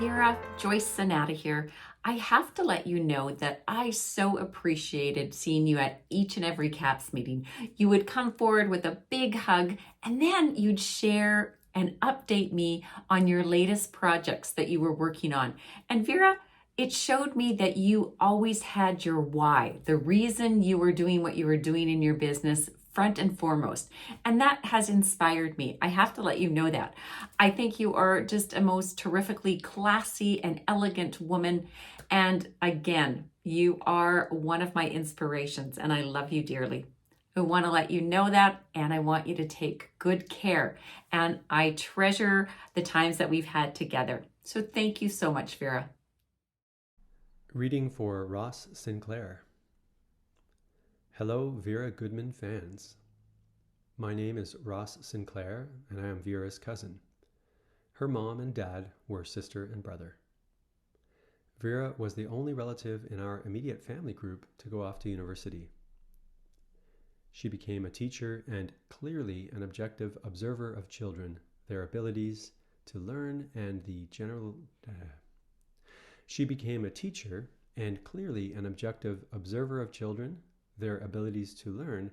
Vera, Joyce Sonata here. I have to let you know that I so appreciated seeing you at each and every CAPS meeting. You would come forward with a big hug, and then you'd share and update me on your latest projects that you were working on. And Vera, it showed me that you always had your why, the reason you were doing what you were doing in your business front and foremost. And that has inspired me. I have to let you know that. I think you are just a most terrifically classy and elegant woman. And again, you are one of my inspirations, and I love you dearly. I want to let you know that, and I want you to take good care. And I treasure the times that we've had together. So thank you so much, Vera. Reading for Ross Sinclair. Hello, Vera Goodman fans. My name is Ross Sinclair, and I am Vera's cousin. Her mom and dad were sister and brother. Vera was the only relative in our immediate family group to go off to university. She became a teacher and clearly an objective observer of children, their abilities to learn, and the general. She became a teacher and clearly an objective observer of children, their abilities to learn,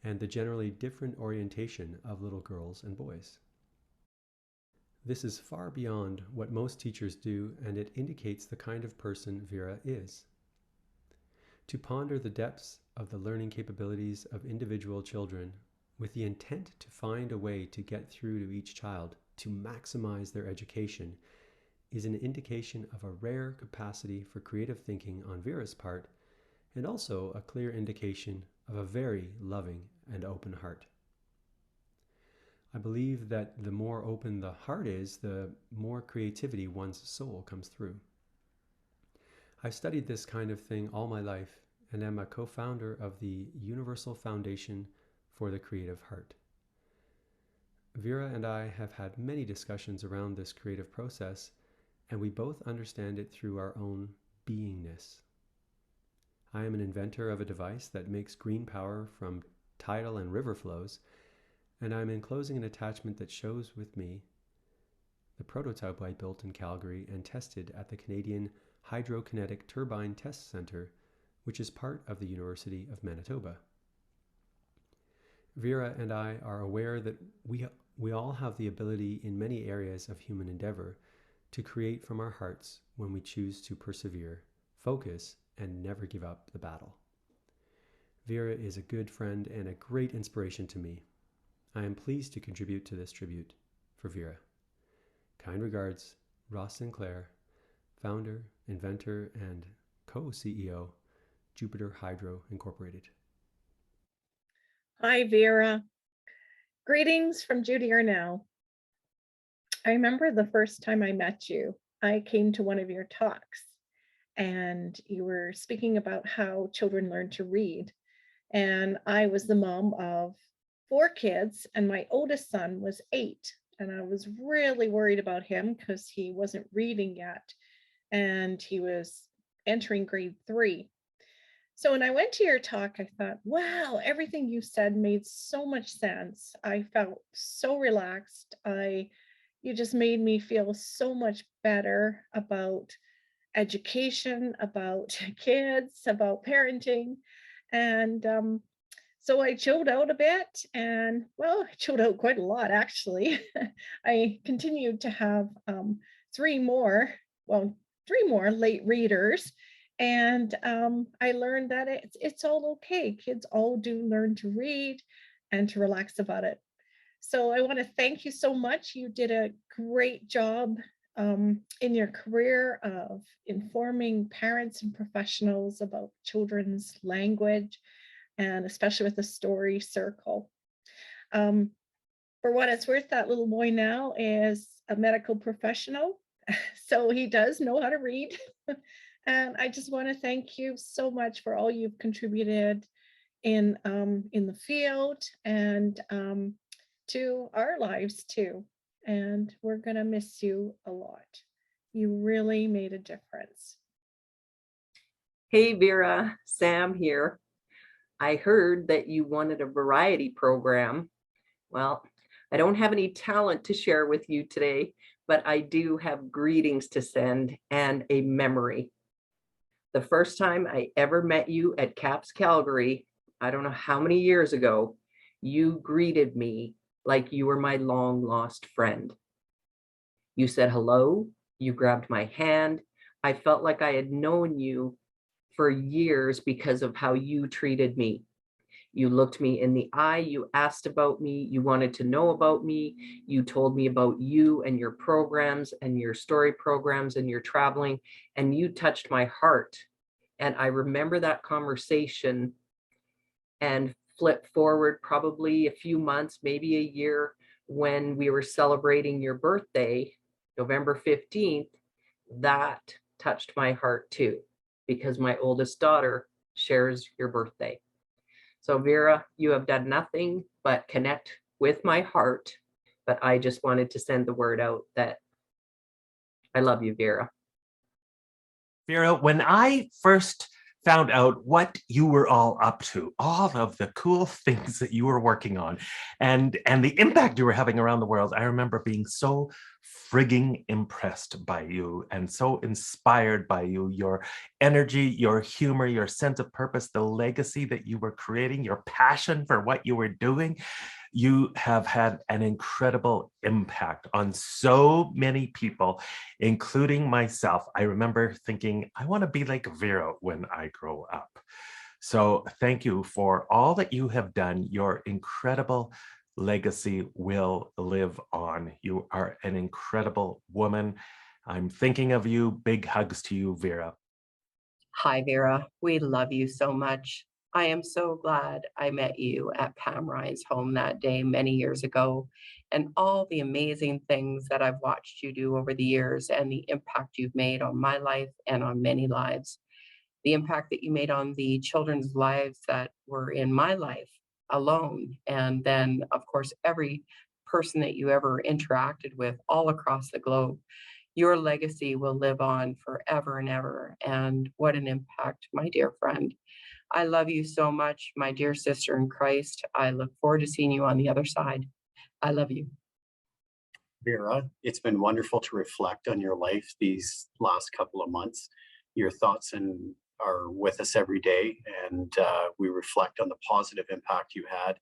and the generally different orientation of little girls and boys. This is far beyond what most teachers do, and it indicates the kind of person Vera is. To ponder the depths of the learning capabilities of individual children with the intent to find a way to get through to each child, to maximize their education, is an indication of a rare capacity for creative thinking on Vera's part, and also a clear indication of a very loving and open heart. I believe that the more open the heart is, the more creativity one's soul comes through. I've studied this kind of thing all my life and am a co-founder of the Universal Foundation for the Creative Heart. Vera and I have had many discussions around this creative process, and we both understand it through our own beingness. I am an inventor of a device that makes green power from tidal and river flows, and I'm enclosing an attachment that shows with me the prototype I built in Calgary and tested at the Canadian Hydrokinetic Turbine Test Centre, which is part of the University of Manitoba. Vera and I are aware that we all have the ability in many areas of human endeavor to create from our hearts when we choose to persevere, focus, and never give up the battle. Vera is a good friend and a great inspiration to me. I am pleased to contribute to this tribute for Vera. Kind regards, Ross Sinclair, founder, inventor, and co-CEO, Jupiter Hydro Incorporated. Hi, Vera. Greetings from Judy Arnell. I remember the first time I met you, I came to one of your talks, and you were speaking about how children learn to read. And I was the mom of 4 kids, and my oldest son was 8. And I was really worried about him because he wasn't reading yet, and he was entering grade 3. So when I went to your talk, I thought, wow, everything you said made so much sense. I felt so relaxed. You just made me feel so much better about education, about kids, about parenting. And so I chilled out a bit, and well, I chilled out quite a lot, actually. I continued to have 3 more late readers. And I learned that it's all okay. Kids all do learn to read and to relax about it. So I want to thank you so much. You did a great job in your career of informing parents and professionals about children's language, and especially with the story circle. For what it's worth, that little boy now is a medical professional, so he does know how to read. And I just want to thank you so much for all you've contributed in the field and to our lives too. And we're going to miss you a lot. You really made a difference. Hey, Vera, Sam here. I heard that you wanted a variety program. Well, I don't have any talent to share with you today, but I do have greetings to send and a memory. The first time I ever met you at CAPS Calgary, I don't know how many years ago, you greeted me like you were my long lost friend. You said hello, you grabbed my hand. I felt like I had known you for years because of how you treated me. You looked me in the eye, you asked about me, you wanted to know about me, you told me about you and your programs and your story programs and your traveling, and you touched my heart. And I remember that conversation, and flip forward probably a few months, maybe a year, when we were celebrating your birthday, November 15th, that touched my heart too, because my oldest daughter shares your birthday. So Vera, you have done nothing but connect with my heart, but I just wanted to send the word out that I love you, Vera. Vera, when I first found out what you were all up to, all of the cool things that you were working on, and the impact you were having around the world, I remember being so frigging impressed by you and so inspired by you, your energy, your humor, your sense of purpose, the legacy that you were creating, your passion for what you were doing. You have had an incredible impact on so many people, including myself. I remember thinking, I want to be like Vera when I grow up. So thank you for all that you have done. Your incredible legacy will live on. You are an incredible woman. I'm thinking of you. Big hugs to you, Vera. Hi, Vera. We love you so much. I am so glad I met you at Pam Ryan's home that day many years ago, and all the amazing things that I've watched you do over the years and the impact you've made on my life and on many lives. The impact that you made on the children's lives that were in my life alone. And then, of course, every person that you ever interacted with all across the globe. Your legacy will live on forever and ever. And what an impact, my dear friend. I love you so much, my dear sister in Christ. I look forward to seeing you on the other side. I love you. Vera, it's been wonderful to reflect on your life these last couple of months. Your thoughts are with us every day, and we reflect on the positive impact you had.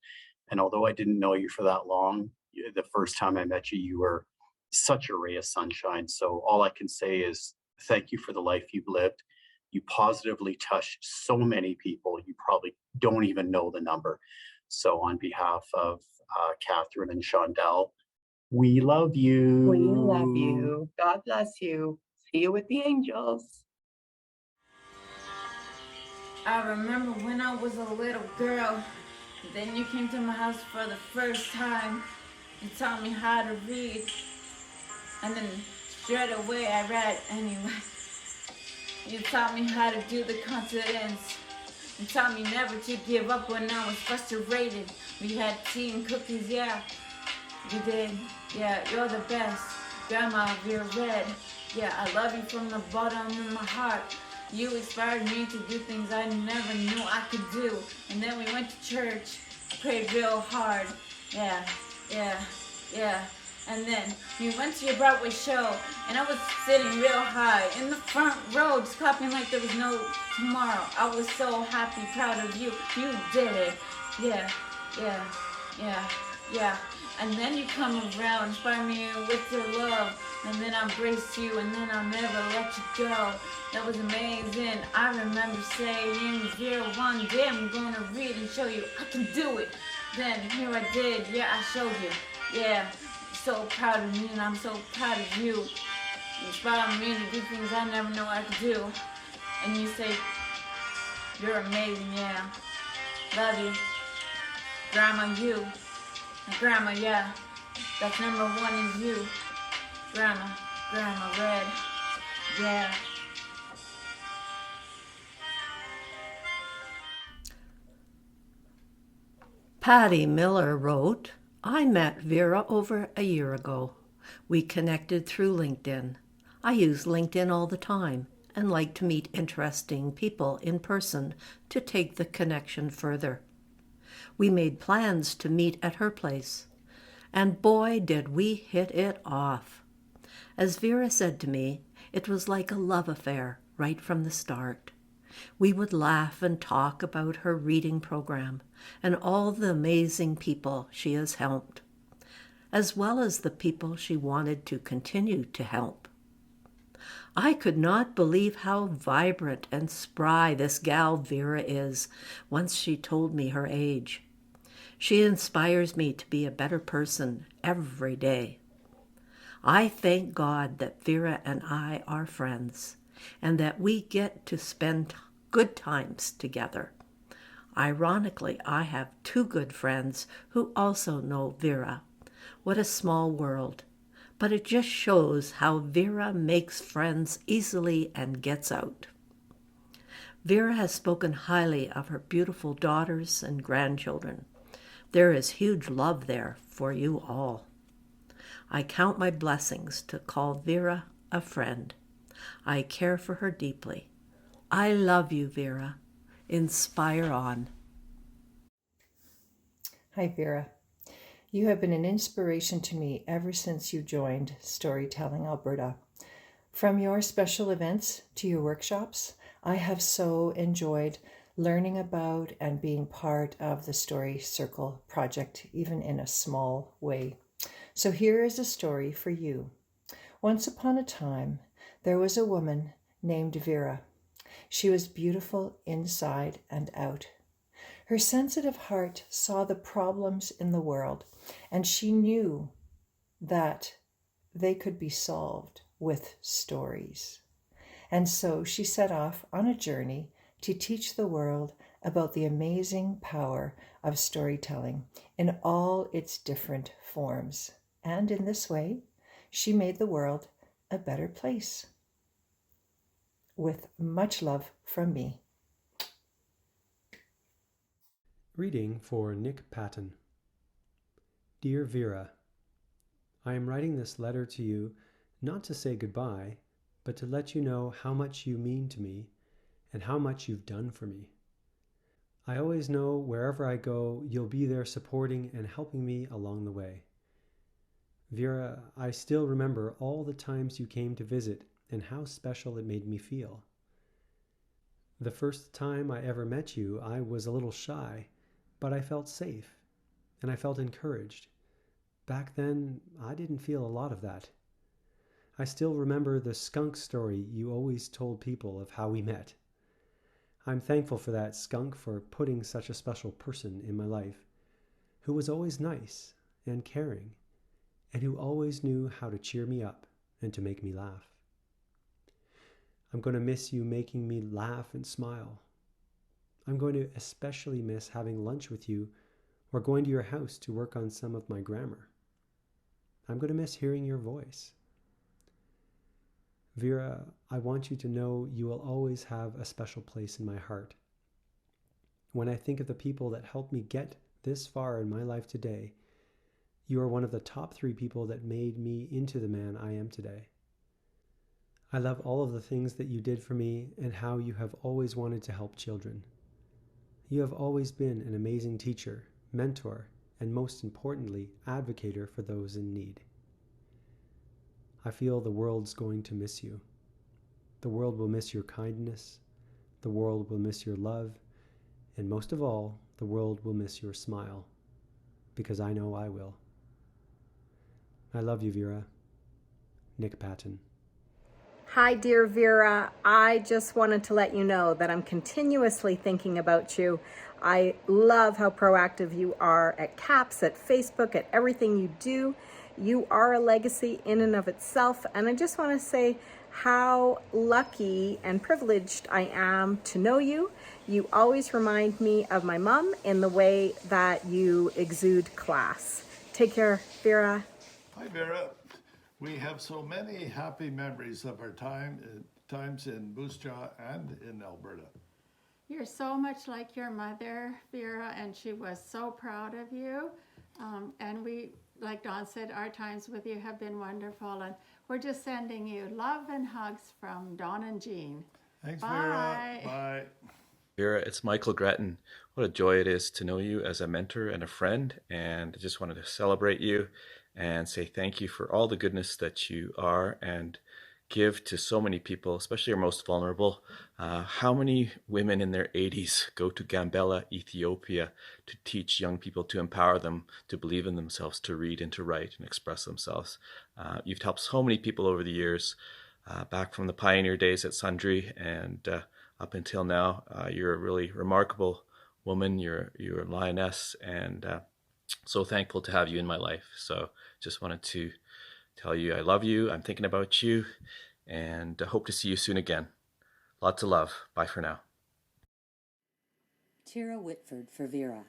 And although I didn't know you for that long, the first time I met you, you were such a ray of sunshine. So all I can say is thank you for the life you've lived. You positively touched so many people. You probably don't even know the number. So on behalf of Catherine and Shondell, we love you. We love you. God bless you. See you with the angels. I remember when I was a little girl, then you came to my house for the first time. You taught me how to read, and then straight away I read anyway. You taught me how to do the consonants. You taught me never to give up when I was frustrated. We had tea and cookies, yeah. You did, yeah, you're the best. Grandma, you're red. Yeah, I love you from the bottom of my heart. You inspired me to do things I never knew I could do. And then we went to church, prayed real hard. Yeah, yeah, yeah. And then we went to your Broadway show, and I was sitting real high in the front row, just clapping like there was no tomorrow. I was so happy, proud of you. You did it. Yeah, yeah, yeah, yeah. And then you come around, inspire me with your love, and then I embrace you, and then I'll never let you go. That was amazing. I remember saying, Vera, one day I'm gonna read and show you I can do it. Then here I did, yeah, I showed you. Yeah, so proud of me, and I'm so proud of you. You inspire me to do things I never know I could do. And you say, you're amazing, yeah. Love you. Grandma, you. Grandma, yeah, that's number one is you. Grandma red, yeah. Patty Miller wrote, I met Vera over a year ago. We connected through LinkedIn. I use LinkedIn all the time and like to meet interesting people in person to take the connection further. We made plans to meet at her place, and boy, did we hit it off. As Vera said to me, it was like a love affair right from the start. We would laugh and talk about her reading program and all the amazing people she has helped, as well as the people she wanted to continue to help. I could not believe how vibrant and spry this gal Vera is once she told me her age. She inspires me to be a better person every day. I thank God that Vera and I are friends and that we get to spend good times together. Ironically, I have two good friends who also know Vera. What a small world. But it just shows how Vera makes friends easily and gets out. Vera has spoken highly of her beautiful daughters and grandchildren. There is huge love there for you all. I count my blessings to call Vera a friend. I care for her deeply. I love you, Vera. Inspire on. Hi, Vera. You have been an inspiration to me ever since you joined Storytelling Alberta. From your special events to your workshops, I have so enjoyed learning about and being part of the Story Circle project, even in a small way. So here is a story for you. Once upon a time, there was a woman named Vera. She was beautiful inside and out. Her sensitive heart saw the problems in the world, and she knew that they could be solved with stories. And so she set off on a journey to teach the world about the amazing power of storytelling in all its different forms. And in this way, she made the world a better place. With much love from me. Reading for Nick Patton. Dear Vera, I am writing this letter to you not to say goodbye, but to let you know how much you mean to me and how much you've done for me. I always know wherever I go, you'll be there supporting and helping me along the way. Vera, I still remember all the times you came to visit and how special it made me feel. The first time I ever met you, I was a little shy, but I felt safe and I felt encouraged. Back then, I didn't feel a lot of that. I still remember the skunk story you always told people of how we met. I'm thankful for that skunk for putting such a special person in my life, who was always nice and caring, and who always knew how to cheer me up and to make me laugh. I'm going to miss you making me laugh and smile. I'm going to especially miss having lunch with you or going to your house to work on some of my grammar. I'm going to miss hearing your voice. Vera, I want you to know you will always have a special place in my heart. When I think of the people that helped me get this far in my life today, you are one of the top 3 people that made me into the man I am today. I love all of the things that you did for me and how you have always wanted to help children. You have always been an amazing teacher, mentor, and most importantly, advocator for those in need. I feel the world's going to miss you. The world will miss your kindness. The world will miss your love. And most of all, the world will miss your smile, because I know I will. I love you, Vera. Nick Patton. Hi, dear Vera. I just wanted to let you know that I'm continuously thinking about you. I love how proactive you are at CAPS, at Facebook, at everything you do. You are a legacy in and of itself. And I just want to say how lucky and privileged I am to know you. You always remind me of my mom in the way that you exude class. Take care, Vera. Hi, Vera. We have so many happy memories of our times in Moose Jaw and in Alberta. You're so much like your mother, Vera, and she was so proud of you. And we, like Dawn said, our times with you have been wonderful. And we're just sending you love and hugs from Dawn and Jean. Thanks, Bye. Vera. Bye. Vera, it's Michael Gretton. What a joy it is to know you as a mentor and a friend. And I just wanted to celebrate you and say thank you for all the goodness that you are and give to so many people, especially our most vulnerable. How many women in their 80s go to Gambela, Ethiopia, to teach young people, to empower them to believe in themselves, to read and to write and express themselves? You've helped so many people over the years, back from the pioneer days at Sundry and up until now. You're a really remarkable woman. You're a lioness, and so thankful to have you in my life. So just wanted to tell you I love you. I'm thinking about you, and hope to see you soon again. Lots of love. Bye for now. Tira Whitford for Vera.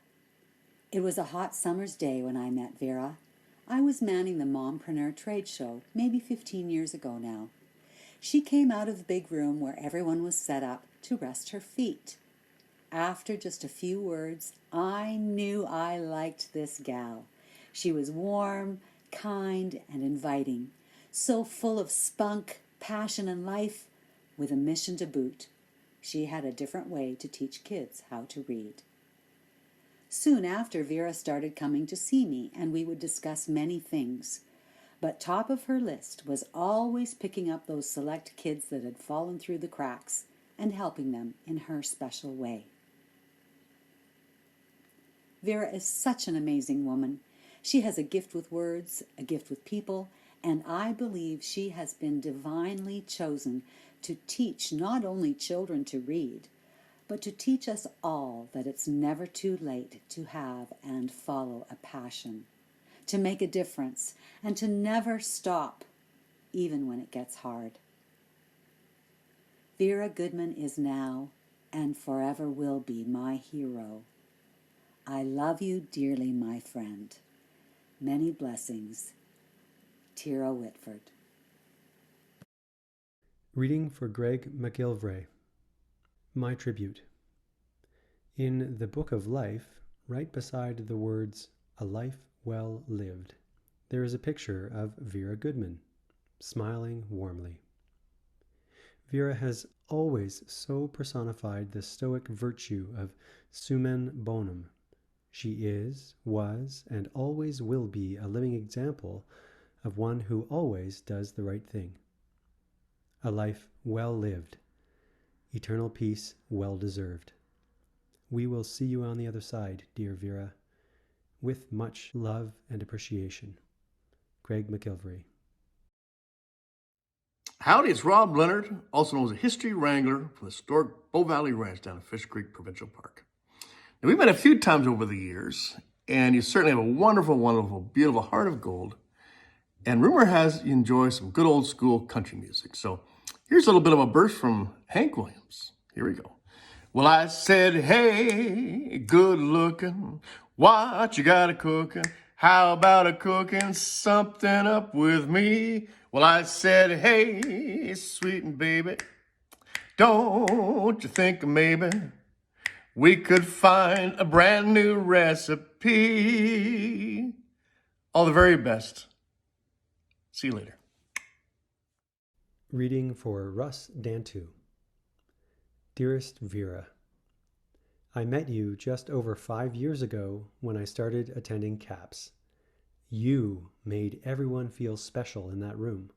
It was a hot summer's day when I met Vera. I was manning the Mompreneur trade show, maybe 15 years ago now. She came out of the big room where everyone was set up to rest her feet. After just a few words, I knew I liked this gal. She was warm, kind, and inviting, so full of spunk, passion, and life, with a mission to boot. She had a different way to teach kids how to read. Soon after, Vera started coming to see me, and we would discuss many things. But top of her list was always picking up those select kids that had fallen through the cracks and helping them in her special way. Vera is such an amazing woman. She has a gift with words, a gift with people, and I believe she has been divinely chosen to teach not only children to read, but to teach us all that it's never too late to have and follow a passion, to make a difference, and to never stop, even when it gets hard. Vera Goodman is now and forever will be my hero. I love you dearly, my friend. Many blessings. Tira Whitford. Reading for Greg McGilvray. My tribute. In the Book of Life, right beside the words, "A life well lived," there is a picture of Vera Goodman, smiling warmly. Vera has always so personified the stoic virtue of summum bonum. She is, was, and always will be a living example of one who always does the right thing. A life well lived. Eternal peace well deserved. We will see you on the other side, dear Vera, with much love and appreciation. Greg McGilvray. Howdy, it's Rob Leonard, also known as a history wrangler for the historic Bow Valley Ranch down at Fish Creek Provincial Park. Now, we've met a few times over the years, and you certainly have a wonderful, wonderful, beautiful heart of gold. And rumor has you enjoy some good old school country music. So here's a little bit of a burst from Hank Williams. Here we go. Well, I said, hey, good looking, what you got a cooking? How about a cooking something up with me? Well, I said, hey, sweet and baby, don't you think maybe we could find a brand new recipe? All the very best. See you later. Reading for Russ Dantu. Dearest Vera, I met you just over 5 years ago when I started attending CAPS. You made everyone feel special in that room,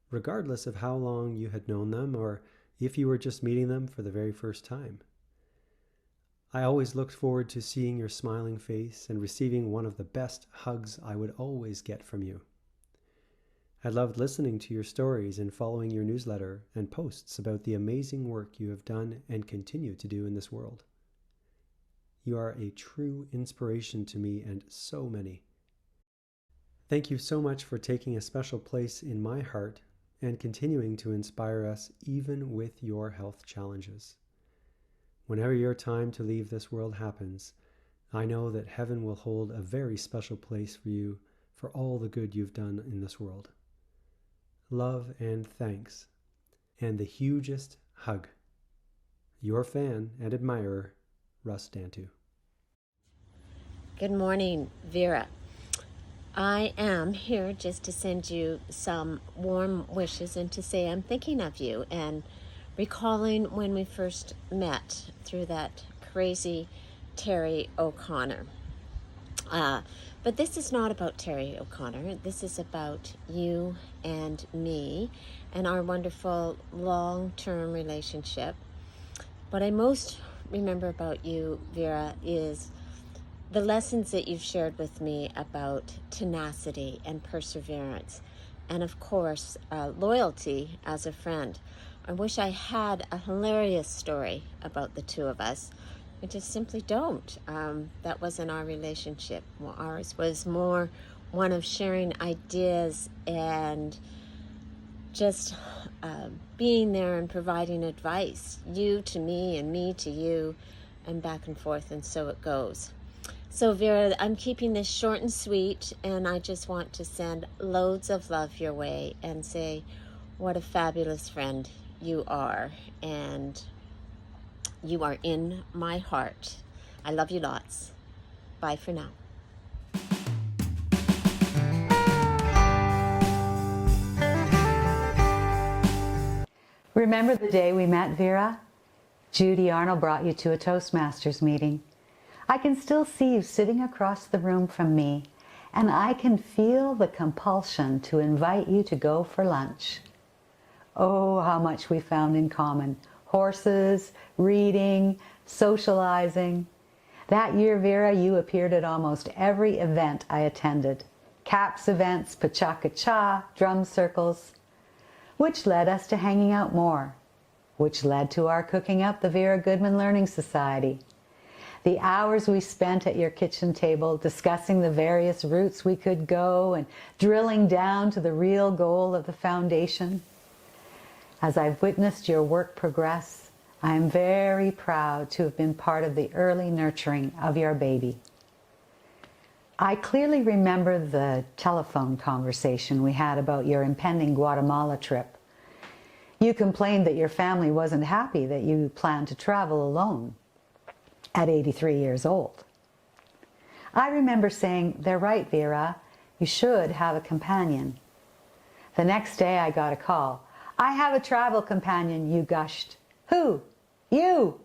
regardless of how long you had known them or if you were just meeting them for the very first time. I always looked forward to seeing your smiling face and receiving one of the best hugs I would always get from you. I loved listening to your stories and following your newsletter and posts about the amazing work you have done and continue to do in this world. You are a true inspiration to me and so many. Thank you so much for taking a special place in my heart and continuing to inspire us even with your health challenges. Whenever your time to leave this world happens, I know that heaven will hold a very special place for you for all the good you've done in this world. Love and thanks, and the hugest hug. Your fan and admirer, Russ Dantu. Good morning, Vera. I am here just to send you some warm wishes and to say I'm thinking of you and recalling when we first met through that crazy Terry O'Connor. But this is not about Terry O'Connor. This is about you and me and our wonderful long-term relationship. What I most remember about you, Vera, is the lessons that you've shared with me about tenacity and perseverance, and of course, loyalty as a friend. I wish I had a hilarious story about the two of us. I just simply don't. That wasn't our relationship. Well, ours was more one of sharing ideas and just being there and providing advice. You to me and me to you, and back and forth, and so it goes. So Vera, I'm keeping this short and sweet, and I just want to send loads of love your way and say what a fabulous friend you are, and you are in my heart. I love you lots. Bye for now. Remember the day we met, Vera? Judy Arnold brought you to a Toastmasters meeting. I can still see you sitting across the room from me, and I can feel the compulsion to invite you to go for lunch. Oh, how much we found in common. Horses, reading, socializing. That year, Vera, you appeared at almost every event I attended. CAPS events, Pachaka-Cha, drum circles, which led us to hanging out more, which led to our cooking up the Vera Goodman Learning Society. The hours we spent at your kitchen table discussing the various routes we could go and drilling down to the real goal of the foundation. As I've witnessed your work progress, I am very proud to have been part of the early nurturing of your baby. I clearly remember the telephone conversation we had about your impending Guatemala trip. You complained that your family wasn't happy that you planned to travel alone at 83 years old. I remember saying, "They're right, Vera, you should have a companion." The next day I got a call. "I have a travel companion," you gushed. "Who?" "You!"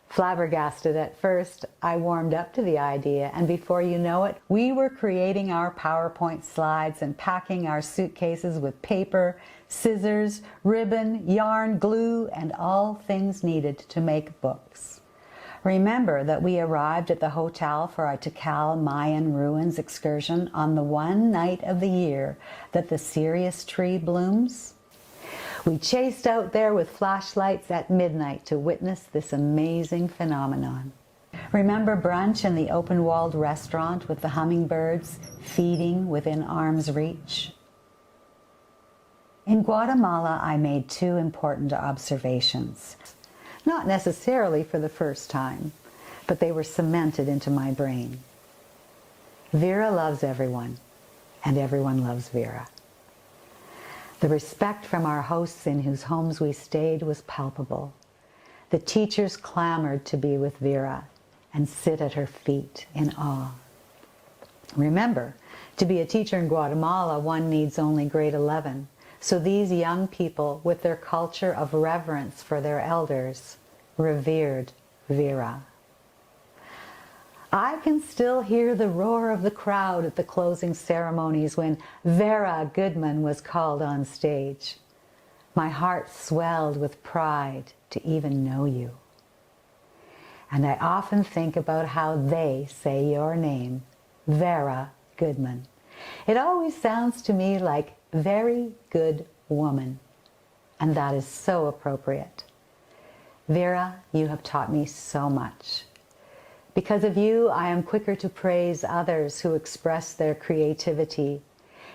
Flabbergasted at first, I warmed up to the idea, and before you know it, we were creating our PowerPoint slides and packing our suitcases with paper, scissors, ribbon, yarn, glue, and all things needed to make books. Remember that we arrived at the hotel for our Tikal Mayan ruins excursion on the one night of the year that the Sirius tree blooms? We chased out there with flashlights at midnight to witness this amazing phenomenon. Remember brunch in the open-walled restaurant with the hummingbirds feeding within arm's reach? In Guatemala, I made two important observations. Not necessarily for the first time, but they were cemented into my brain. Vera loves everyone, and everyone loves Vera. The respect from our hosts in whose homes we stayed was palpable. The teachers clamored to be with Vera and sit at her feet in awe. Remember, to be a teacher in Guatemala, one needs only grade 11. So these young people, with their culture of reverence for their elders, revered Vera. I can still hear the roar of the crowd at the closing ceremonies when Vera Goodman was called on stage. My heart swelled with pride to even know you. And I often think about how they say your name, Vera Goodman. It always sounds to me like very good woman, and that is so appropriate. Vera, you have taught me so much. Because of you, I am quicker to praise others who express their creativity.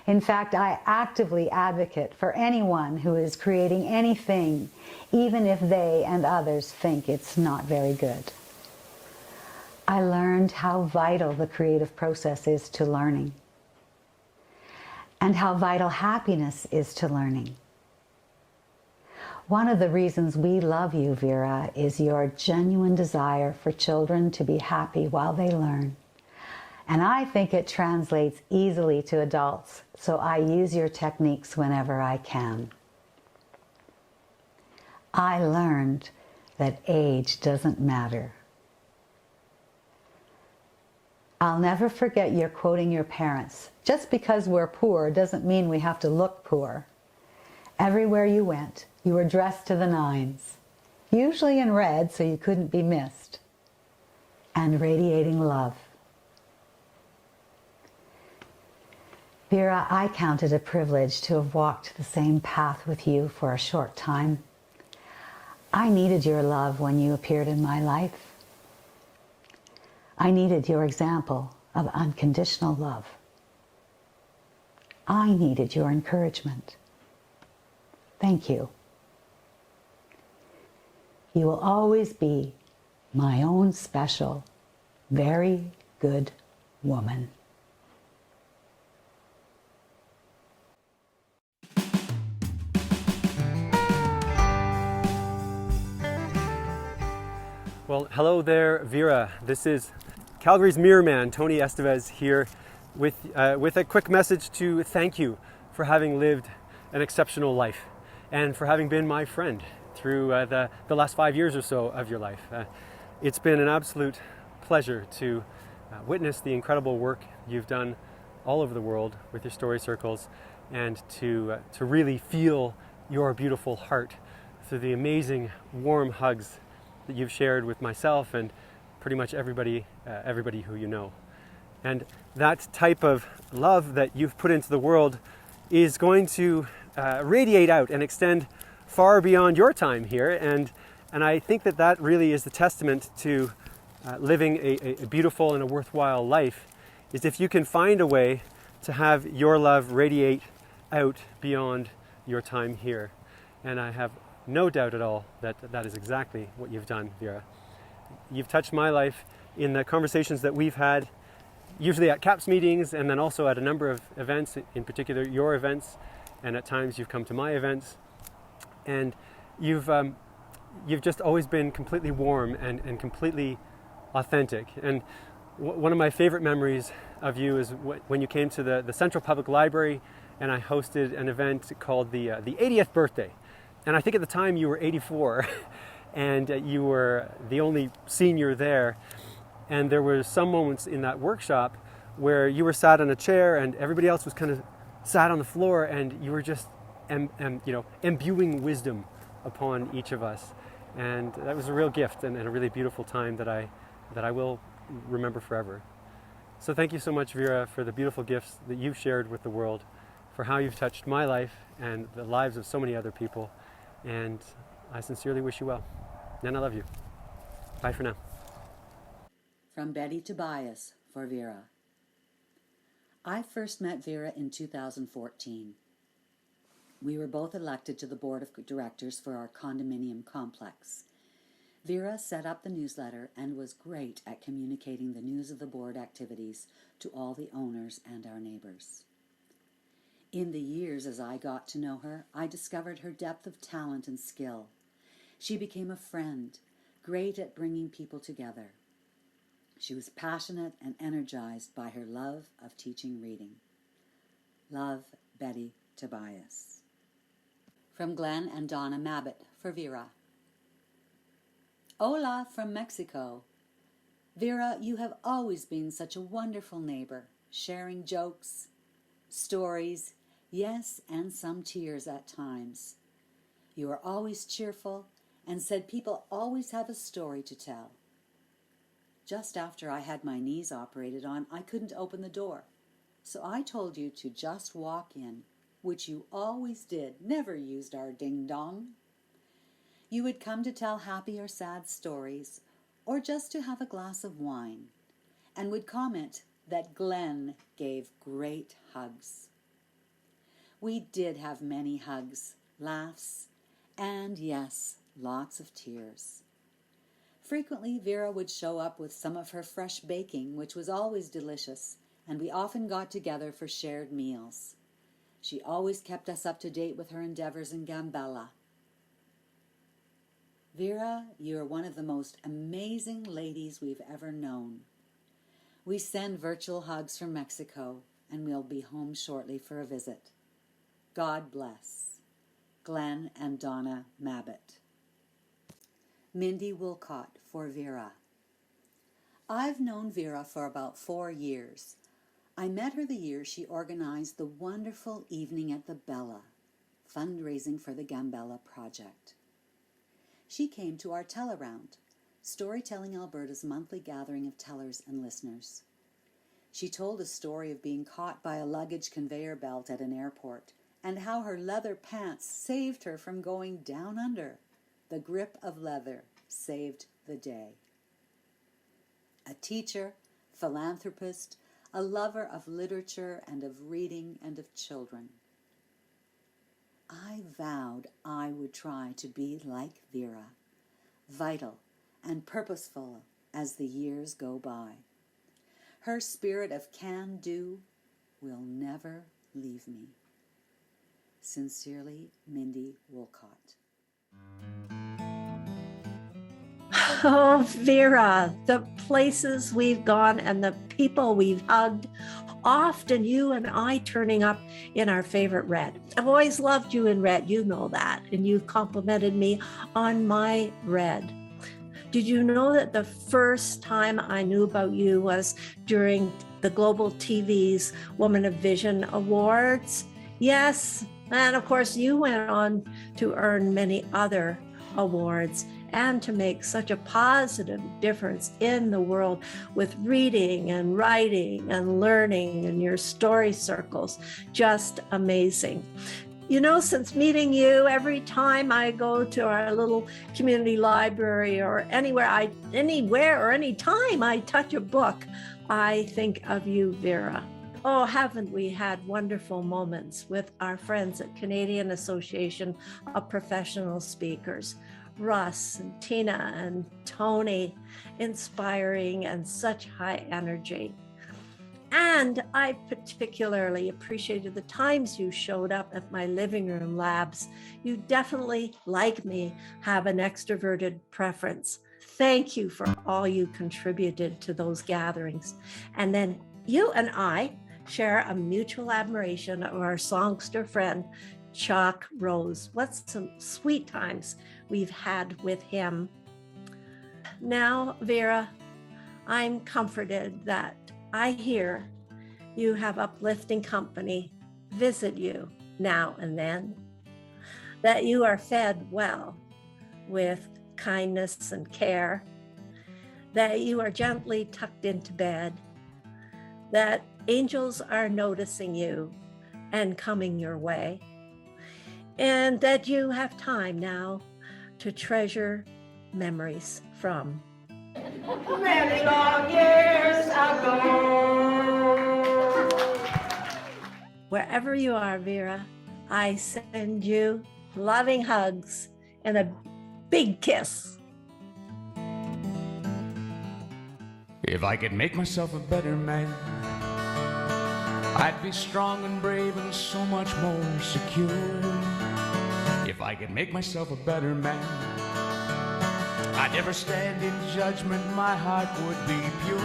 In fact, I actively advocate for anyone who is creating anything, even if they and others think it's not very good. I learned how vital the creative process is to learning, and how vital happiness is to learning. One of the reasons we love you, Vera, is your genuine desire for children to be happy while they learn. And I think it translates easily to adults, so I use your techniques whenever I can. I learned that age doesn't matter. I'll never forget your quoting your parents. Just because we're poor doesn't mean we have to look poor. Everywhere you went, you were dressed to the nines, usually in red so you couldn't be missed, and radiating love. Vera, I count it a privilege to have walked the same path with you for a short time. I needed your love when you appeared in my life. I needed your example of unconditional love. I needed your encouragement. Thank you. You will always be my own special, very good woman. Well, hello there, Vera. This is Calgary's Mirror Man, Tony Esteves, here with a quick message to thank you for having lived an exceptional life and for having been my friend through the last 5 years or so of your life. It's been an absolute pleasure to witness the incredible work you've done all over the world with your story circles, and to really feel your beautiful heart through the amazing warm hugs that you've shared with myself and pretty much everybody who you know. And that type of love that you've put into the world is going to radiate out and extend far beyond your time here. And I think that really is the testament to living a beautiful and a worthwhile life, is if you can find a way to have your love radiate out beyond your time here. And I have no doubt at all that is exactly what you've done, Vera. You've touched my life in the conversations that we've had, usually at CAPS meetings, and then also at a number of events, in particular your events, and at times you've come to my events. And you've just always been completely warm and completely authentic. And one of my favorite memories of you is when you came to the Central Public Library, and I hosted an event called the 80th birthday. And I think at the time you were 84 and you were the only senior there. And there were some moments in that workshop where you were sat on a chair and everybody else was kind of sat on the floor, and you were just imbuing wisdom upon each of us. And that was a real gift and a really beautiful time that I will remember forever. So thank you so much, Vera, for the beautiful gifts that you've shared with the world, for how you've touched my life and the lives of so many other people. And I sincerely wish you well. And I love you. Bye for now. From Betty Tobias for Vera. I first met Vera in 2014. We were both elected to the board of directors for our condominium complex. Vera set up the newsletter and was great at communicating the news of the board activities to all the owners and our neighbors. In the years as I got to know her, I discovered her depth of talent and skill. She became a friend, great at bringing people together. She was passionate and energized by her love of teaching reading. Love, Betty Tobias. From Glenn and Donna Mabbitt for Vera. Hola from Mexico. Vera, you have always been such a wonderful neighbor, sharing jokes, stories, yes, and some tears at times. You are always cheerful and said people always have a story to tell. Just after I had my knees operated on, I couldn't open the door. So I told you to just walk in, which you always did, never used our ding-dong. You would come to tell happy or sad stories, or just to have a glass of wine, and would comment that Glenn gave great hugs. We did have many hugs, laughs, and yes, lots of tears. Frequently, Vera would show up with some of her fresh baking, which was always delicious, and we often got together for shared meals. She always kept us up to date with her endeavors in Gambella. Vera, you are one of the most amazing ladies we've ever known. We send virtual hugs from Mexico, and we'll be home shortly for a visit. God bless. Glenn and Donna Mabbitt. Mindy Wilcott for Vera. I've known Vera for about 4 years. I met her the year she organized the wonderful evening at the Bella, fundraising for the Gambella Project. She came to our tell-around, Storytelling Alberta's monthly gathering of tellers and listeners. She told a story of being caught by a luggage conveyor belt at an airport and how her leather pants saved her from going down under. The grip of leather saved the day. A teacher, philanthropist, a lover of literature and of reading and of children. I vowed I would try to be like Vera, vital and purposeful as the years go by. Her spirit of can-do will never leave me. Sincerely, Mindy Wolcott. Oh, Vera, the places we've gone and the people we've hugged, often you and I turning up in our favorite red. I've always loved you in red, you know that, and you've complimented me on my red. Did you know that the first time I knew about you was during the Global TV's Woman of Vision Awards? Yes, and of course you went on to earn many other awards and to make such a positive difference in the world with reading and writing and learning and your story circles. Just amazing. You know, since meeting you, every time I go to our little community library or anywhere or anytime I touch a book, I think of you, Vera. Oh, haven't we had wonderful moments with our friends at Canadian Association of Professional Speakers, Russ and Tina and Tony, inspiring and such high energy. And I particularly appreciated the times you showed up at my living room labs. You definitely, like me, have an extroverted preference. Thank you for all you contributed to those gatherings. And then you and I share a mutual admiration of our songster friend, Chuck Rose. What some sweet times we've had with him. Now, Vera, I'm comforted that I hear you have uplifting company visit you now and then, that you are fed well with kindness and care, that you are gently tucked into bed, that angels are noticing you and coming your way, and that you have time now to treasure memories from Many long years ago. Wherever you are, Vera, I send you loving hugs and a big kiss. If I could make myself a better man, I'd be strong and brave and so much more secure. If I could make myself a better man, I'd never stand in judgment, my heart would be pure.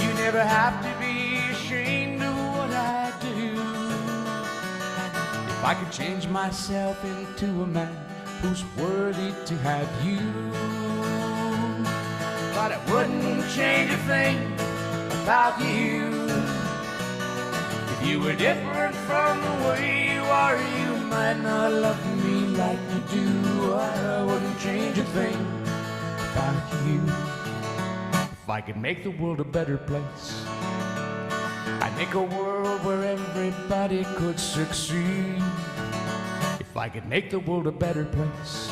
You never have to be ashamed of what I do. If I could change myself into a man who's worthy to have you, but I wouldn't change a thing about you. If you were different from the way you are, you might not love me like you do. I wouldn't change a thing about you. If I could make the world a better place, I'd make a world where everybody could succeed. If I could make the world a better place,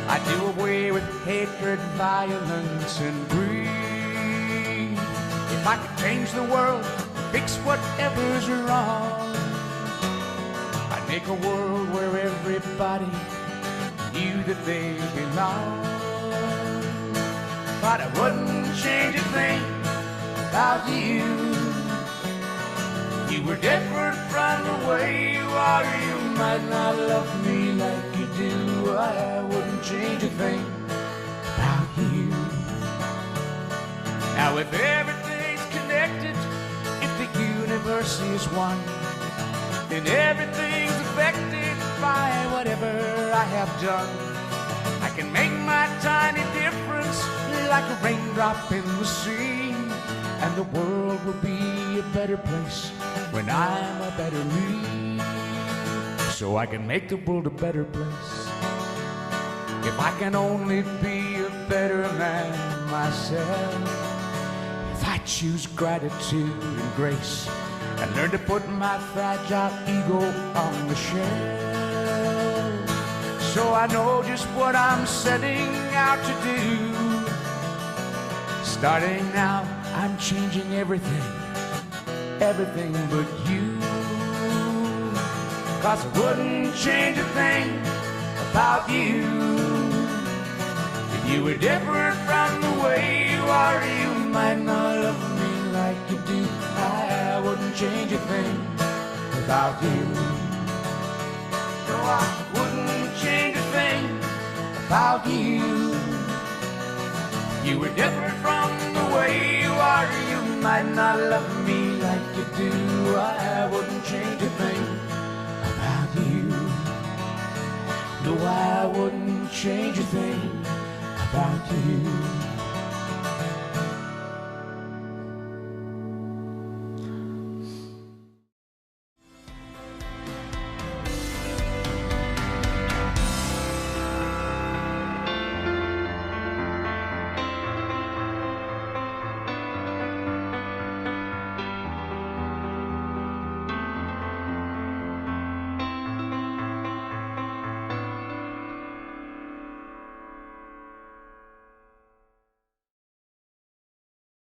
I'd do away with hatred, violence, and greed. If I could change the world, fix whatever's wrong, I'd make a world where everybody knew that they belong. But I wouldn't change a thing about you. You were different from the way you are. You might not love me like you do. I wouldn't change a thing about you. Now if everything's connected, if the universe is one, then everything's affected by whatever I have done. I can make my tiny difference drop in the sea, and the world will be a better place when I'm a better me. So I can make the world a better place if I can only be a better man myself. If I choose gratitude and grace and learn to put my fragile ego on the shelf, so I know just what I'm setting out to do. Starting now, I'm changing everything, everything but you. 'Cause I wouldn't change a thing about you. If you were different from the way you are, you might not love me like you do. I wouldn't change a thing about you. No, I wouldn't change a thing about you. If you were different from the way you are, you might not love me like you do. I wouldn't change a thing about you. No, I wouldn't change a thing about you.